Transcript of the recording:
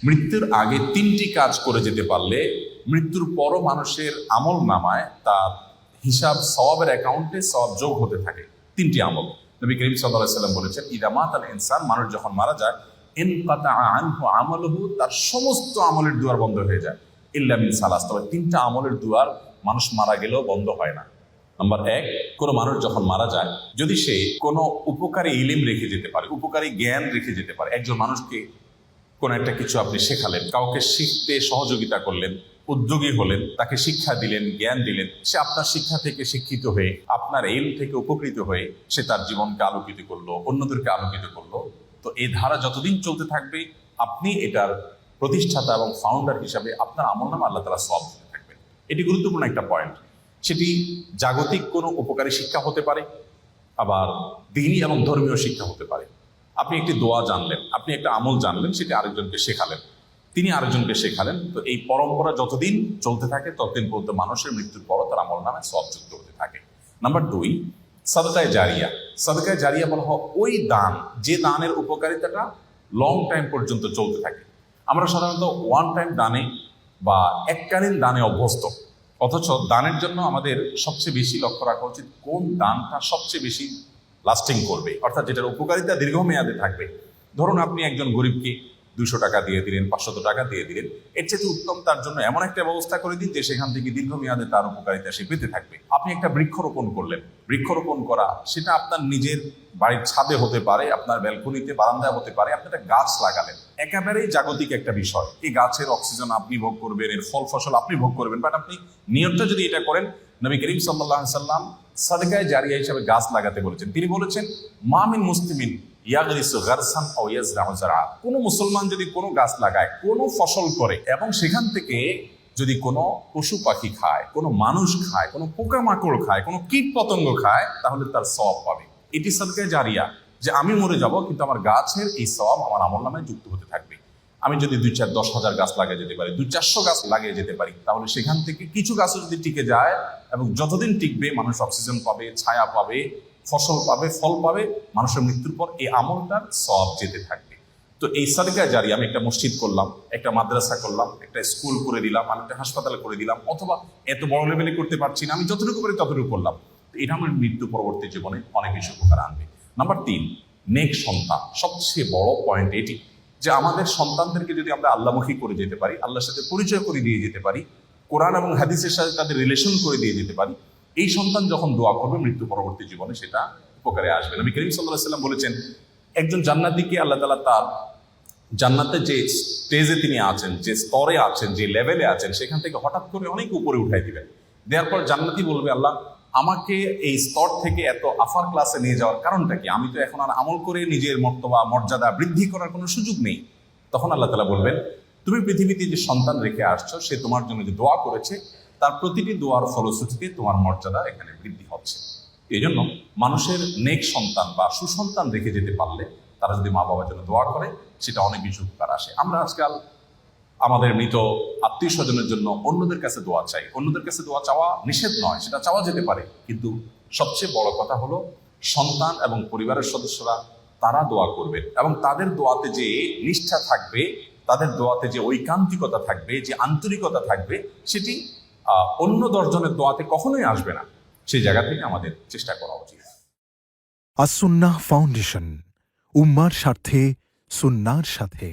মৃত্যুর আগে 3টি কাজ করে যেতে পারলে মৃত্যুর পরও মানুষের আমল নামায় তার হিসাব সওয়াবের অ্যাকাউন্টে সওয়াব যোগ হতে থাকে। 3টি আমল নবী করিম সাল্লাল্লাহু আলাইহি সাল্লাম বলেছেন, ইযা মাতাল ইনসান, মানুষ যখন মারা যায়, ইনকাতা আনহু আমালুহু, তার সমস্ত আমলের দুয়ার বন্ধ হয়ে যায়, ইল্লা মিন সালাস, তবে 3টা আমলের দুয়ার মানুষ মারা গেলেও বন্ধ হয় না। নাম্বার 1, কোনো মানুষ যখন মারা যায়, যদি সে কোনো উপকারী ইলম রেখে যেতে পারে, উপকারী জ্ঞান রেখে যেতে পারে, একজন মানুষকে কোনো একটা কিছু আপনি শেখালেন, কাউকে শিখতে সহযোগিতা করলেন, উদ্যোগী হলেন, তাকে শিক্ষা দিলেন, জ্ঞান দিলেন, সে আপনার শিক্ষা থেকে শিক্ষিত হয়ে, আপনার এলম থেকে উপকৃত হয়ে সে তার জীবনকে আলোকিত করলো, অন্যদেরকে আলোকিত করলো, তো এই ধারা যতদিন চলতে থাকবে আপনি এটার প্রতিষ্ঠাতা এবং ফাউন্ডার হিসাবে আপনার আমলনামা আল্লাহ তাআলা সওয়াব দিতে থাকবেন। এটি গুরুত্বপূর্ণ একটা পয়েন্ট। সেটি জাগতিক কোনো উপকারী শিক্ষা হতে পারে, আবার দ্বীনি এবং ধর্মীয় শিক্ষা হতে পারে। আপনি একটি দোয়া জানলেন, আপনি একটা আমল জানলেন, সেটি আরেকজনকে শেখালেন, তিনি আরেকজনকে শেখালেন, তো এই পরম্পরা যতদিন চলতে থাকে ততদিন পর্যন্ত মানুষের মৃত্যুর পরও তার আমল নামে সওয়াব যুক্ত হতে থাকে। নাম্বার 2, সাদকায়ে জারিয়া। সাদকায়ে জারিয়া বলা হয় ওই দান, যে দানের উপকারিতাটা লং টাইম পর্যন্ত চলতে থাকে। আমরা সাধারণত ওয়ান টাইম দানে বা এককালীন দানে অভ্যস্ত, অথচ দানের জন্য আমাদের সবচেয়ে বেশি লক্ষ্য রাখা উচিত কোন দানটা সবচেয়ে বেশি লাস্টিং করবে, অর্থাৎ যেটার উপকারিতা দীর্ঘমেয়াদে থাকবে। ধরুন আপনি একজন গরিবকে 200 টাকা দিয়ে দিলেন, 500 টাকা দিয়ে দিলেন, এর চেয়ে উত্তম তার জন্য এমন একটা ব্যবস্থা করে দিন যে সেখান থেকে দীর্ঘমেয়াদে তার উপকারিতা সে পেতে থাকবে। আপনি একটা বৃক্ষরোপণ করলেন, বৃক্ষরোপণ করা সেটা আপনার নিজের বাড়ির ছাদে হতে পারে, আপনার ব্যালকনিতে, বারান্দায় হতে পারে, আপনি একটা গাছ লাগালেন, একেবারেই জাগতিক একটা বিষয়। এই গাছের অক্সিজেন আপনি ভোগ করবেন, এর ফল ফসল আপনি ভোগ করবেন, বাট আপনি নিয়তটা যদি এটা করেন, নবী করিম সাল্লাল্লাহু আলাইহি সাল্লাম সাদকায়ে জারিয়া হিসেবে গাছ লাগাতে বলেছেন। তিনি বলেছেন, মা মিন মুসলিমিন ইয়াগরিসু গারসান আও ইয়াজরাউ যারআ, কোনো মুসলমান যদি কোনো গাছ লাগায়, কোনো ফসল করে, এবং সেখান থেকে যদি কোনো পশু পাখি খায়, কোনো মানুষ খায়, কোনো পোকামাকড় খায়, কোনো কীট পতঙ্গ খায়, তাহলে তার সওয়াব পাবে। এটি সাদকায়ে জারিয়া, যে আমি মরে যাব কিন্তু আমার গাছের এই সওয়াব আমার আমলনামায় যুক্ত হতে থাকবে। আমি যদি 2-4-10,000 গাছ লাগিয়ে যেতে পারি, 200-400 গাছ লাগিয়ে যেতে পারি, তাহলে সেখান থেকে কিছু গাছও যদি টিকে যায়, এবং যতদিন টিকবে মানুষ অক্সিজেন পাবে, ছায়া পাবে, ফসল পাবে, ফল পাবে, মানুষের মৃত্যুর পর এই আমলটার সওয়াব যেতে থাকবে। তো এই সাদকায়ে জারিয়া, আমি একটা মসজিদ করলাম, একটা মাদ্রাসা করলাম, একটা স্কুল করে দিলাম, আমি একটা হাসপাতাল করে দিলাম, অথবা এত বড় লেভেলে করতে পারছি না, আমি যতটুকু পারি ততটুকু করলাম, তো এটা আমার মৃত্যু পরবর্তী জীবনে অনেক বেশি উপকার আনবে। নাম্বার 3, নেক সন্তান। সবচেয়ে বড় পয়েন্ট এটি যে আমাদের সন্তানদেরকে যদি আমরা আল্লাহমুখী করে যেতে পারি, আল্লাহর সাথে পরিচয় করে দিয়ে যেতে পারি, কোরআন এবং হাদিসের সাথে তাদের রিলেশন করে দিয়ে যেতে পারি, এই সন্তান যখন দোয়া করবে মৃত্যু পরবর্তী জীবনে সেটা উপকারে আসবে। নবী করিম সাল্লাল্লাহু আলাইহি সাল্লাম বলেছেন, একজন জান্নাতীকে আল্লাহ তাআলা তার জান্নাতে যে স্টেজে তিনি আছেন, যে স্তরে আছেন, যে লেভেলে আছেন, সেখান থেকে হঠাৎ করে অনেক উপরে উঠাই দিবেন। দেওয়ার পর জান্নাতি বলবে, আল্লাহ আমাকে এই স্তর থেকে এত আফার ক্লাসে নিয়ে যাওয়ার কারণটা কি? আমি তো এখন আর আমল করে নিজের মর্তবা মর্যাদা বৃদ্ধি করার কোনো সুযোগ নেই। তখন আল্লাহ তাআলা বলবেন, তুমি পৃথিবীতে যে সন্তান রেখে আসছো, সে তোমার জন্য যে দোয়া করেছে, তার প্রতিটি দোয়ার ফলশ্রুতিতে তোমার মর্যাদা এখানে বৃদ্ধি হচ্ছে। এই জন্য মানুষের নেক সন্তান বা সুসন্তান রেখে যেতে পারলে, তারা যদি মা বাবার জন্য দোয়া করে, সেটা অনেক বেশি উপকার আসে। আমরা আজকাল আমাদের মৃত আত্মীয় স্বজনের জন্য অন্যদের কাছে দোয়া চাই। অন্যদের কাছে দোয়া চাওয়া নিষেধ নয়, সেটা চাওয়া যেতে পারে, কিন্তু সবচেয়ে বড় কথা হলো সন্তান এবং পরিবারের সদস্যরা তারা দোয়া করবেন, এবং তাদের দোয়াতে যে নিষ্ঠা থাকবে, তাদের দোয়াতে যে ঐকান্তিকতা থাকবে, যে আন্তরিকতা থাকবে, সেটি অন্য 10 জনের দোয়াতে কখনোই আসবে না। সেই জায়গা থেকে আমাদের চেষ্টা করা উচিত। আস-সুন্নাহ ফাউন্ডেশন, উম্মার স্বার্থে, সুন্নাহর সাথে।